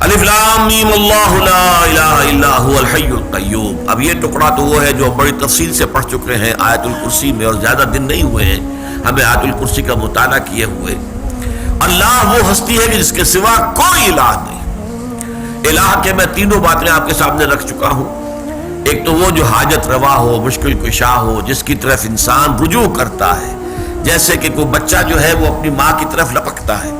الف لام میم اللہ لا الہ الا هو الحی القیوم۔ اب یہ ٹکڑا تو وہ ہے جو بڑی تفصیل سے پڑھ چکے ہیں آیت الکرسی میں، اور زیادہ دن نہیں ہوئے ہیں ہمیں آیت الکرسی کا مطالعہ کیے ہوئے۔ اللہ وہ ہستی ہے کہ جس کے سوا کوئی الہ نہیں۔ الہ کے میں تینوں باتیں آپ کے سامنے رکھ چکا ہوں۔ ایک تو وہ جو حاجت روا ہو، مشکل کشا ہو، جس کی طرف انسان رجوع کرتا ہے، جیسے کہ کوئی بچہ جو ہے وہ اپنی ماں کی طرف لپکتا ہے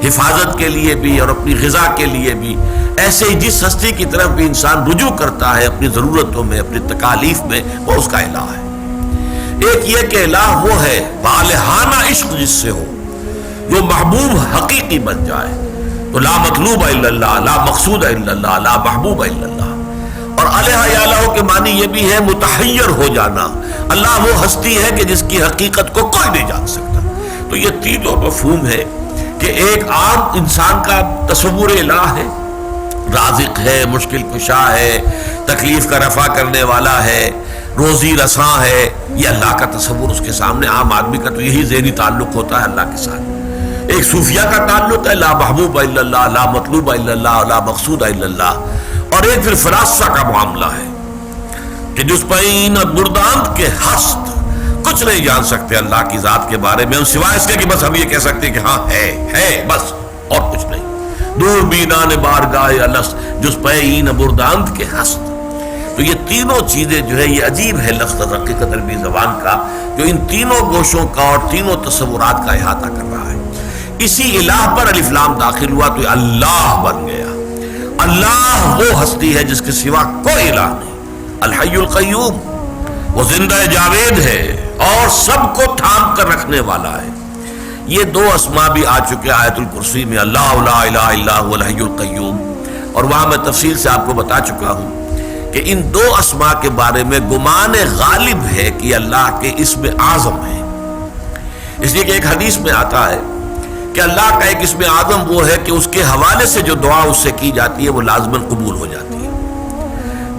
حفاظت کے لیے بھی اور اپنی غذا کے لیے بھی، ایسے ہی جس ہستی کی طرف بھی انسان رجوع کرتا ہے اپنی ضرورتوں میں، اپنی تکالیف میں، وہ اس کا الہ ہے۔ ایک یہ کہ الہ وہ ہے بالہانہ عشق جس سے ہو، جو محبوب حقیقی بن جائے، تو لا مطلوب الا اللہ، لا مقصود الا اللہ، لا محبوب الا اللہ۔ اور الہ یا الہ کے معنی یہ بھی ہے متحیر ہو جانا۔ اللہ وہ ہستی ہے کہ جس کی حقیقت کو کوئی نہیں جان سکتا۔ تو یہ تینوں مفہوم ہے کہ ایک عام انسان کا تصور الہ ہے، رازق ہے، مشکل کشا ہے، تکلیف کا رفع کرنے والا ہے، روزی رساں ہے، یہ اللہ کا تصور اس کے سامنے عام آدمی کا تو یہی ذہنی تعلق ہوتا ہے اللہ کے ساتھ۔ ایک صوفیہ کا تعلق ہے لا محبوب الا اللہ، لا مطلوب الا اللہ، لا مقصود الا اللہ۔ اور ایک پھر فلاسفہ کا معاملہ ہے کہ جس پین بردانت کے ہست کچھ نہیں جان سکتے اللہ کی ذات کے بارے میں، سوائے اس کے کہ بس ہم یہ کہہ سکتے ہیں کہ ہاں ہے بس، اور کچھ نہیں۔ دور بینان بارگاہ الست جس پین بردانت کے ہست۔ تو یہ تینوں چیزیں جو ہے یہ عجیب ہے لفظ حقیقت عربی زبان کا، جو ان تینوں گوشوں کا اور تینوں تصورات کا احاطہ کر رہا ہے۔ اسی الہ پر الف لام داخل ہوا تو اللہ بن گیا۔ اللہ وہ ہستی ہے جس کے سوا کوئی الہ نہیں، الحی القیوم، وہ زندہ جاوید ہے اور سب کو تھام کر رکھنے والا ہے۔ یہ دو اسماء بھی آ چکے آیت الکرسی میں، اللہ لا الہ الا هو الحی القیوم، اور وہاں میں تفصیل سے آپ کو بتا چکا ہوں کہ ان دو اسماء کے بارے میں گمان غالب ہے کہ اللہ کے اسم اعظم ہے۔ اس لیے کہ ایک حدیث میں آتا ہے کہ اللہ کا ایک اسم اعظم وہ ہے کہ اس کے حوالے سے جو دعا اس سے کی جاتی ہے وہ لازماً قبول ہو جاتی ہے،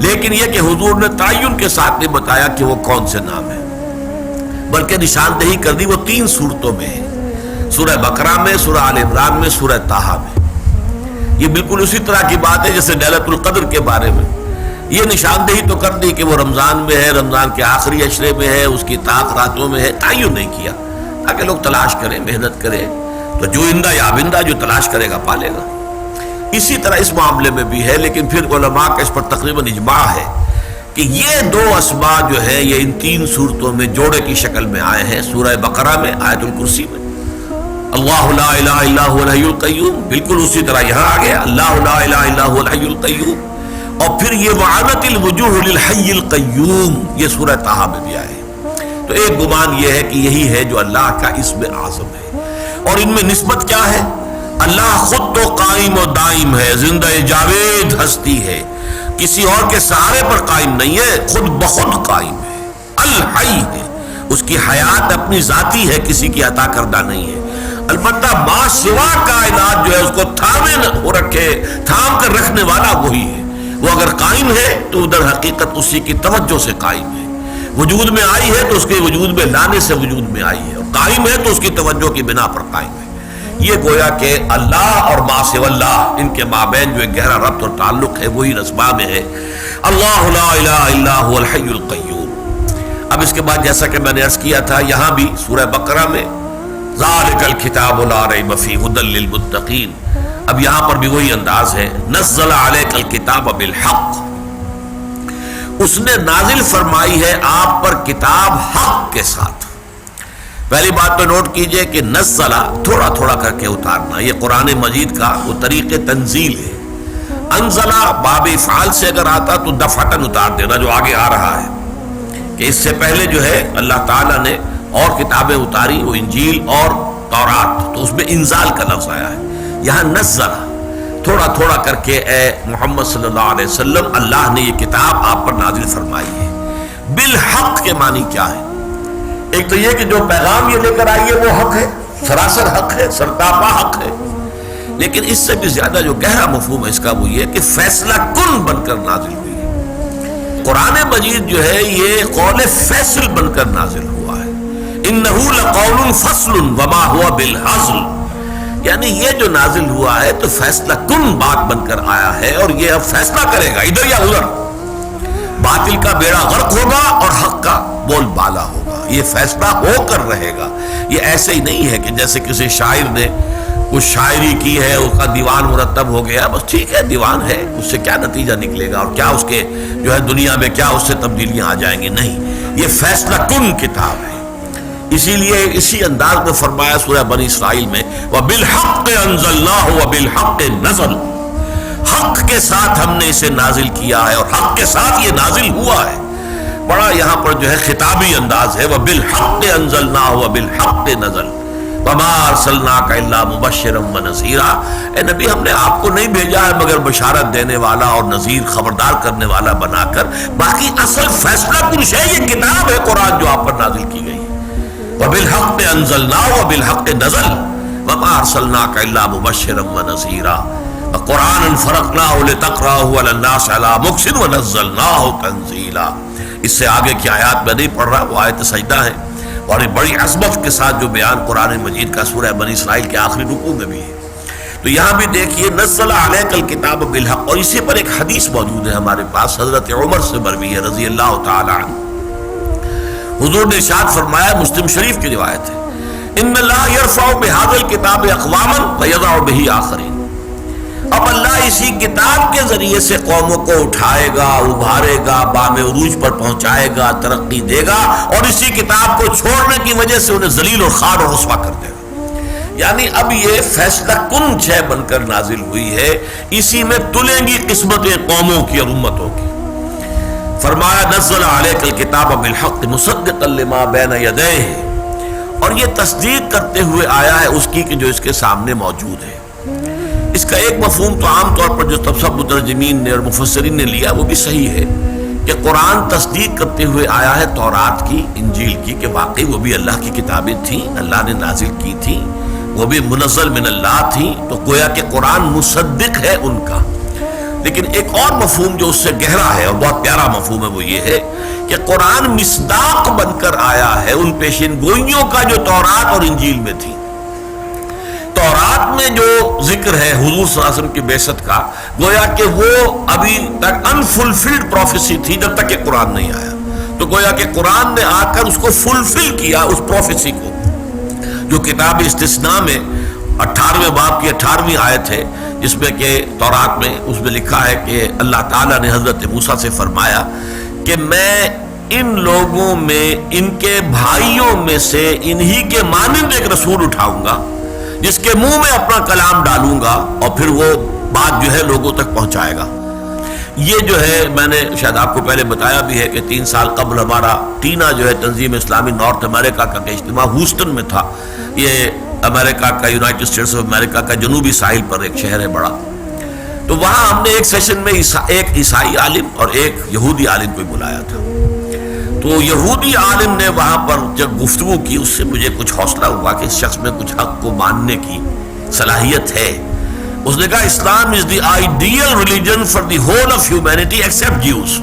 لیکن یہ کہ حضور نے تعین کے ساتھ نہیں بتایا کہ وہ کون سے نام ہے، بلکہ نشاندہی کر دی وہ تین صورتوں میں ہے، سورہ بقرہ میں، سورہ آل عمران میں، سورہ طٰہٰ میں۔ یہ بالکل اسی طرح کی بات ہے جیسے لیلۃ القدر کے بارے میں یہ نشاندہی تو کر دی کہ وہ رمضان میں ہے، رمضان کے آخری عشرے میں ہے، اس کی طاق راتوں میں ہے، تعین نہیں کیا تاکہ لوگ تلاش کریں، محنت کریں، تو جو اندہ یا بندہ جو تلاش کرے گا پالے گا۔ اسی طرح اس معاملے میں بھی ہے، لیکن پھر علماء کا اس پر تقریباً اجماع ہے کہ یہ دو اسماء جو ہے یہ ان تین صورتوں میں جوڑے کی شکل میں آئے ہیں، سورہ بقرہ میں، آیت الکرسی میں اللہ لا الہ الا هو الحی القیوم، بالکل اسی طرح یہاں آ گیا اللہ لا الہ الا هو الحی القیوم، اور پھر یہ وعنت الوجوہ للحی القیوم یہ سورہ طٰہٰ میں بھی آئے۔ تو ایک گمان یہ ہے کہ یہی ہے جو اللہ کا اسم اعظم ہے، اور ان میں نسبت کیا ہے؟ اللہ خود تو قائم و دائم ہے، زندہ جاوید ہستی ہے، کسی اور کے سہارے پر قائم نہیں ہے، خود بخود قائم ہے، الحی ہے، اس کی حیات اپنی ذاتی ہے، کسی کی عطا کردہ نہیں ہے۔ البتہ ما سوا کائنات جو ہے اس کو تھام کر رکھنے والا وہی ہے۔ وہ اگر قائم ہے تو ادھر حقیقت اسی کی توجہ سے قائم ہے، وجود میں آئی ہے تو اس کے وجود میں لانے سے وجود میں آئی ہے، اور قائم ہے تو اس کی توجہ کی بنا پر قائم ہے۔ یہ گویا کہ اللہ اور ما سوا اللہ ان کے مابین جو ایک گہرا ربط اور تعلق ہے وہی اسماء میں ہے، اللہ لا الہ الا هو الحی القیوم۔ اب اس کے بعد جیسا کہ میں نے عرض کیا تھا یہاں بھی سورہ بقرہ میں ذالک الکتاب لا ریب فیہ ھدی للمتقین، اب یہاں پر بھی وہی انداز ہے، نزل علیک الکتاب بالحق، اس نے نازل فرمائی ہے آپ پر کتاب حق کے ساتھ۔ پہلی بات تو نوٹ کیجئے کہ نزلہ تھوڑا تھوڑا کر کے اتارنا، یہ قرآن مجید کا وہ طریق تنزیل ہے۔ انزلہ باب افعال سے اگر آتا تو دفعتاً اتار دینا جو آگے آ رہا ہے، کہ اس سے پہلے جو ہے اللہ تعالیٰ نے اور کتابیں اتاری، وہ انجیل اور تورات، تو اس میں انزال کا لفظ آیا ہے۔ یہاں نزلہ تھوڑا تھوڑا کر کے اے محمد صلی اللہ علیہ وسلم اللہ نے یہ کتاب آپ پر نازل فرمائی ہے۔ بالحق کے معنی کیا ہے؟ ایک تو یہ کہ جو پیغام یہ لے کر آئی ہے وہ حق ہے، سراسر حق ہے، سرتاپا حق ہے، لیکن اس سے بھی زیادہ جو گہرا مفہوم ہے اس کا وہ یہ کہ فیصلہ کن بن کر نازل ہوئی ہے۔ قرآن مجید جو ہے یہ قول فیصل بن کر نازل ہوا ہے، انہ لقول فصل وما ہوا بالہزل، یعنی یہ جو نازل ہوا ہے تو فیصلہ کن بات بن کر آیا ہے، اور یہ اب فیصلہ کرے گا ادھر یا ادھر، باطل کا بیڑا غرق ہوگا اور حق کا بول بالا ہوگا، یہ فیصلہ ہو کر رہے گا۔ یہ ایسے ہی نہیں ہے کہ جیسے کسی شاعر نے کچھ شاعری کی ہے، اس کا دیوان مرتب ہو گیا، بس ٹھیک ہے دیوان ہے، اس سے کیا نتیجہ نکلے گا اور کیا اس کے جو ہے دنیا میں کیا اس سے تبدیلیاں آ جائیں گی، نہیں، یہ فیصلہ کن کتاب ہے۔ اسی لیے اسی انداز میں فرمایا سورہ بنی اسرائیل میں وَبِالْحَقِّ أَنزَلْنَاهُ وَبِالْحَقِّ نَزَلَ، حق کے ساتھ ہم نے اسے نازل کیا ہے اور حق کے ساتھ یہ نازل ہوا ہے۔ بڑا یہاں پر جو ہے خطابی انداز ہے، وَبِالْحَقِّ أَنزَلْنَاهُ وَبِالْحَقِّ نَزَلَ وَمَا أَرْسَلْنَاكَ إِلَّا مُبَشِّرًا وَنَذِيرًا، اے نبی ہم نے آپ کو نہیں بھیجا ہے مگر بشارت دینے والا اور نذیر خبردار کرنے والا بنا کر، باقی اصل فیصلہ کن شے یہ کتاب ہے قرآن جو آپ پر نازل کی گئی ہے۔ وَبِالْحَقِّ أَنزَلْنَاهُ وَبِالْحَقِّ نَزَلَ وَمَا أَرْسَلْنَاكَ إِلَّا مُبَشِّرًا وَنَذِيرًا وَقُرْآنًا فَرَقْنَاهُ لِتَقْرَأَهُ عَلَى النَّاسِ عَلَى مُكْثٍ وَنَزَّلْنَاهُ تَنزِيلًا۔ اس سے آگے کی آیات میں نہیں پڑھ رہا، وہ آیت سجدہ ہے، اور یہ بڑی عظمت کے ساتھ جو بیان قرآن مجید کا سورہ بنی اسرائیل کے آخری رکوع میں بھی ہے۔ تو یہاں بھی دیکھیے نزل علیک الکتاب بالحق، اور اسی پر ایک حدیث موجود ہے ہمارے پاس، حضرت عمر سے مروی ہے رضی اللہ تعالی عنہ، حضور نے ارشاد فرمایا، مسلم شریف کی روایت ہے، ان اللہ یرفع بہذا الکتاب اقواما ویضع بہ آخرین، اب اللہ اسی کتاب کے ذریعے سے قوموں کو اٹھائے گا، ابھارے گا، بام عروج پر پہنچائے گا، ترقی دے گا، اور اسی کتاب کو چھوڑنے کی وجہ سے انہیں ذلیل اور خوار اور رسوا کر دے گا۔ یعنی اب یہ فیصلہ کن شے بن کر نازل ہوئی ہے، اسی میں تلیں گی قسمتیں قوموں کی اور امتوں کی۔ فرمایا نزل علیک الکتاب بالحق مصدقا لما بین یدیہ، اور یہ تصدیق کرتے ہوئے آیا ہے اس کی کہ جو اس کے سامنے موجود ہے۔ اس کا ایک مفہوم تو عام طور پر جو سب مترجمین نے اور مفسرین نے لیا وہ بھی صحیح ہے کہ قرآن تصدیق کرتے ہوئے آیا ہے تورات کی، انجیل کی، کہ واقعی وہ بھی اللہ کی کتابیں تھیں، اللہ نے نازل کی تھیں، وہ بھی منزل من اللہ تھیں، تو گویا کہ قرآن مصدق ہے ان کا۔ لیکن ایک اور مفہوم جو اس سے گہرا ہے اور بہت پیارا مفہوم ہے وہ یہ ہے کہ قرآن مصداق بن کر آیا ہے ان پیشین گوئیوں کا جو تورات اور انجیل میں تھی۔ تورات میں جو ذکر ہے حضور صلی اللہ علیہ وسلم کی بعثت کا، گویا کہ وہ ابھی تک انفلفلڈ پروفیسی تھی جب تک کہ قرآن نہیں آیا، تو گویا کہ قرآن نے آ کر اس کو فلفل کیا، اس پروفیسی کو، جو کتاب استثناء میں 18ویں باب کی 18ویں آیت ہے، جس میں کہ تورات میں اس میں لکھا ہے کہ اللہ تعالیٰ نے حضرت موسیٰ سے فرمایا کہ میں ان لوگوں میں ان کے بھائیوں میں سے انہی کے مانند ایک رسول اٹھاؤں گا جس کے منہ میں اپنا کلام ڈالوں گا اور پھر وہ بات جو ہے لوگوں تک پہنچائے گا۔ یہ جو ہے میں نے شاید آپ کو پہلے بتایا بھی ہے کہ 3 سال قبل ہمارا ٹینا جو ہے تنظیم اسلامی نارتھ امریکہ کا اجتماع ہیوسٹن میں تھا۔ یہ امریکہ کا، یونائٹڈ اسٹیٹس آف امریکہ کا جنوبی ساحل پر ایک شہر ہے بڑا، تو وہاں ہم نے ایک سیشن میں ایک عیسائی عالم اور ایک یہودی عالم کو بلایا تھا۔ تو یہودی عالم نے وہاں پر جب گفتگو کی، اس سے مجھے کچھ حوصلہ ہوا کہ اس شخص میں کچھ حق کو ماننے کی صلاحیت ہے۔ اس نے کہا Islam is the ideal religion for the whole of humanity except Jews.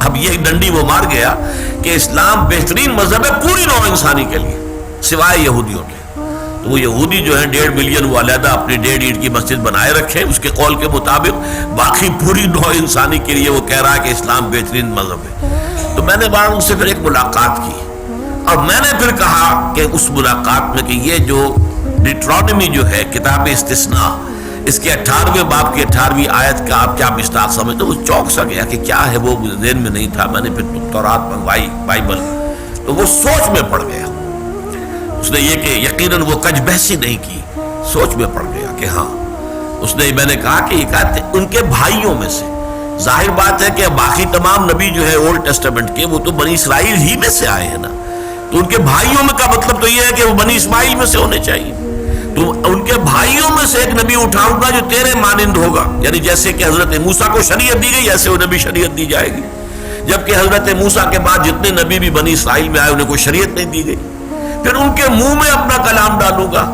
اب یہ ڈنڈی وہ مار گیا کہ اسلام بہترین مذہب ہے پوری نوع انسانی کے لیے سوائے یہودیوں کے۔ تو وہ یہودی جو ہے 1.5 ملین وہ علیحدہ اپنی 1.5 اینٹ کی مسجد بنائے رکھے اس کے قول کے مطابق، باقی پوری نوع انسانی کے لیے وہ کہہ رہا ہے کہ اسلام بہترین مذہب ہے۔ تو میں نے بعد ان سے پھر ایک ملاقات کی، اور میں نے پھر کہا کہ اس ملاقات میں کہ یہ جو ڈیٹرونمی جو ہے کتاب استثناء، اس کے 18ویں باب کی 18ویں آیت کا آپ کیا مصداق سمجھتے؟ وہ چونک سا گیا کہ کیا ہے، وہ ذہن میں نہیں تھا۔ میں نے پھر تورات منگوائی بائبل، تو وہ سوچ میں پڑ گیا۔ اس نے یہ کہ یقیناً وہ کج بحثی نہیں کی، سوچ میں پڑ گیا کہ ہاں۔ اس نے میں نے کہا کہ یہ کہتے ان کے بھائیوں میں سے، ظاہر بات ہے کہ باقی تمام نبی جو ہے اولڈ ٹیسٹمنٹ کے وہ تو بنی اسرائیل ہی میں سے آئے ہیں نا، تو ان کے بھائیوں میں کا مطلب تو یہ ہے کہ وہ بنی اسماعیل میں سے ہونے چاہیے۔ تو ان کے بھائیوں میں سے ایک نبی اٹھاؤں گا جو تیرے مانند ہوگا، یعنی جیسے کہ حضرت موسیٰ کو شریعت دی گئی ایسے وہ نبی شریعت دی جائے گی، جبکہ حضرت موسیٰ کے بعد جتنے نبی بھی بنی اسرائیل میں آئے انہیں کوئی شریعت نہیں دی گئی۔ پھر ان کے منہ میں اپنا کلام ڈالوں گا،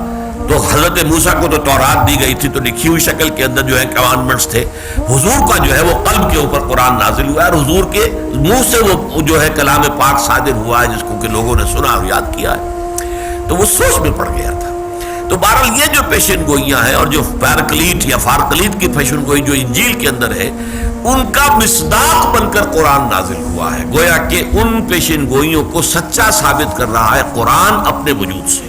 تو حضرت موسیٰ کو تو تورات دی گئی تھی، تو لکھی ہوئی شکل کے اندر جو ہے کمانڈمنٹس تھے۔ حضور کا جو ہے وہ قلب کے اوپر قرآن نازل ہوا ہے، اور حضور کے منہ سے وہ جو ہے کلام پاک صادر ہوا ہے، جس کو کہ لوگوں نے سنا اور یاد کیا ہے۔ تو وہ سوچ میں پڑ گیا تھا۔ تو بہرحال یہ جو پیشن گوئیاں ہیں اور جو پیرکلیٹ یا فارکلیٹ کی پیشن گوئی جو انجیل کے اندر ہے، ان کا مصداق بن کر قرآن نازل ہوا ہے، گویا کہ ان پیشن گوئیوں کو سچا ثابت کر رہا ہے قرآن اپنے وجود سے۔